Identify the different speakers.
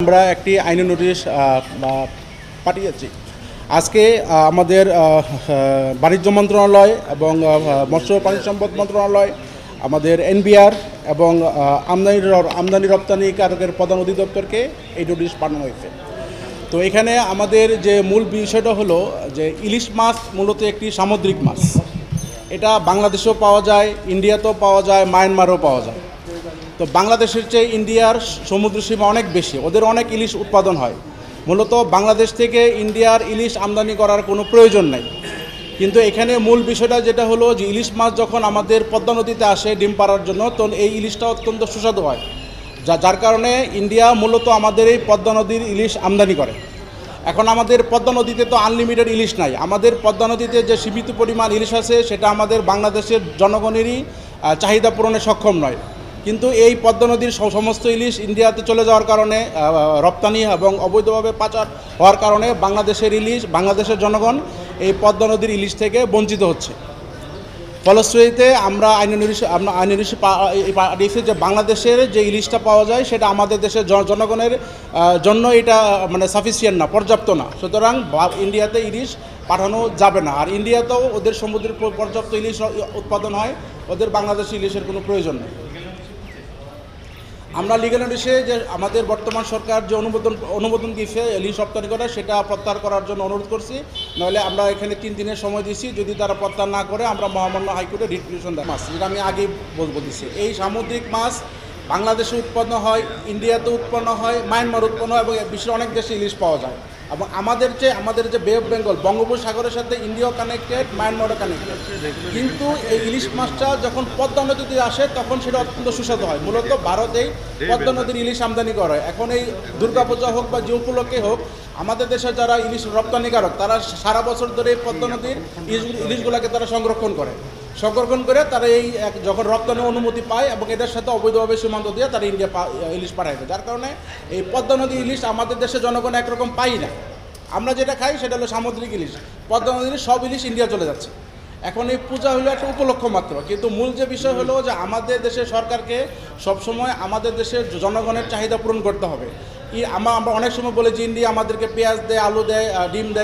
Speaker 1: আমরা একটি আইনি নোটিশ পাঠিয়েছি। আজকে আমাদের বাণিজ্য মন্ত্রণালয় এবং মৎস্য প্রাণী সম্পদ মন্ত্রণালয়, আমাদের এনবিআর এবং আমদানি রপ্তানিকারকের প্রধান অধিদপ্তরকে এই নোটিশ পাঠানো হয়েছে। তো এখানে আমাদের যে মূল বিষয়টা হলো যে ইলিশ মাছ মূলত একটি সামুদ্রিক মাছ। এটা বাংলাদেশেও পাওয়া যায়, ইন্ডিয়াতেও পাওয়া যায়, মায়ানমারেও পাওয়া যায়। তো বাংলাদেশের চেয়ে ইন্ডিয়ার সমুদ্র সীমা অনেক বেশি, ওদের অনেক ইলিশ উৎপাদন হয়। মূলত বাংলাদেশ থেকে ইন্ডিয়ার ইলিশ আমদানি করার কোনো প্রয়োজন নেই। কিন্তু এখানে মূল বিষয়টা যেটা হলো যে ইলিশ মাছ যখন আমাদের পদ্মা নদীতে আসে ডিম পাড়ার জন্য, তখন এই ইলিশটা অত্যন্ত সুস্বাদু হয়, যার কারণে ইন্ডিয়া মূলত আমাদের এই পদ্মা নদীর ইলিশ আমদানি করে। এখন আমাদের পদ্মা নদীতে তো আনলিমিটেড ইলিশ নাই, আমাদের পদ্মা নদীতে যে সীমিত পরিমাণ ইলিশ আছে সেটা আমাদের বাংলাদেশের জনগণেরই চাহিদা পূরণে সক্ষম নয়। কিন্তু এই পদ্মা নদীর সমস্ত ইলিশ ইন্ডিয়াতে চলে যাওয়ার কারণে, রপ্তানি এবং অবৈধভাবে পাচার হওয়ার কারণে বাংলাদেশের জনগণ এই পদ্মা নদীর ইলিশ থেকে বঞ্চিত হচ্ছে। ফলশ্রুতিতে আমরা আইনি নোটিশ পাঠিয়েছি যে বাংলাদেশের যে ইলিশটা পাওয়া যায় সেটা আমাদের দেশের জনগণের জন্য এটা সাফিসিয়েন্ট না, পর্যাপ্ত না। সুতরাং ইন্ডিয়াতে ইলিশ পাঠানো যাবে না। আর ইন্ডিয়াতেও ওদের সমুদ্রের পর্যাপ্ত ইলিশ উৎপাদন হয়, ওদের বাংলাদেশে ইলিশের কোনো প্রয়োজন নেই। আমরা লিগ্যাল নোটিশে যে আমাদের বর্তমান সরকার যে অনুমোদন দিয়েছে ইলিশ রপ্তানি করা, সেটা প্রত্যাহার করার জন্য অনুরোধ করছি। নাহলে আমরা এখানে 3 দিনের সময় দিচ্ছি, যদি তারা প্রত্যাহার না করে আমরা মহামান্য হাইকোর্টে রিট পিটিশন দেব। মাছ যেটা আমি আগেই বলছি, এই সামুদ্রিক মাছ বাংলাদেশে উৎপন্ন হয়, ইন্ডিয়াতে উৎপন্ন হয়, মায়ানমার উৎপন্ন হয় এবং বিশ্বের অনেক দেশে ইলিশ পাওয়া যায়। এবং আমাদের যে বে অফ বেঙ্গল, বঙ্গোপসাগরের সাথে ইন্ডিয়াও কানেক্টেড, মায়ানমারও কানেক্টেড। কিন্তু এই ইলিশ মাছটা যখন পদ্মা নদীতে আসে তখন সেটা অত্যন্ত সুস্বাদু হয়। মূলত ভারতেই পদ্মা নদীর ইলিশ আমদানি করা হয়। এখন এই দুর্গাপূজা হোক বা যে উপলক্ষে হোক, আমাদের দেশের যারা ইলিশ রপ্তানিকারক তারা সারা বছর ধরে পদ্মা নদীর ইলিশগুলোকে তারা সংরক্ষণ করে তারা এই যখন রপ্তানি অনুমতি পায় এবং এদের সাথে অবৈধভাবে সীমান্ত দিয়ে তারা ইন্ডিয়া ইলিশ পাঠায় দেয়। যার কারণে এই পদ্মা নদীর ইলিশ আমাদের দেশের জনগণ একরকম পাই না। আমরা যেটা খাই সেটা হলো সামুদ্রিক ইলিশ। পদ্মা নদীর সব ইলিশ ইন্ডিয়া চলে যাচ্ছে। এখন এই পূজা হলো একটা উপলক্ষ মাত্র, কিন্তু মূল যে বিষয় হলো যে আমাদের দেশের সরকারকে সবসময় আমাদের দেশের জনগণের চাহিদা পূরণ করতে হবে। আমরা অনেক সময় বলে যে ইন্ডিয়া আমাদেরকে পেঁয়াজ দেয়, আলু দেয়, ডিম দেয়।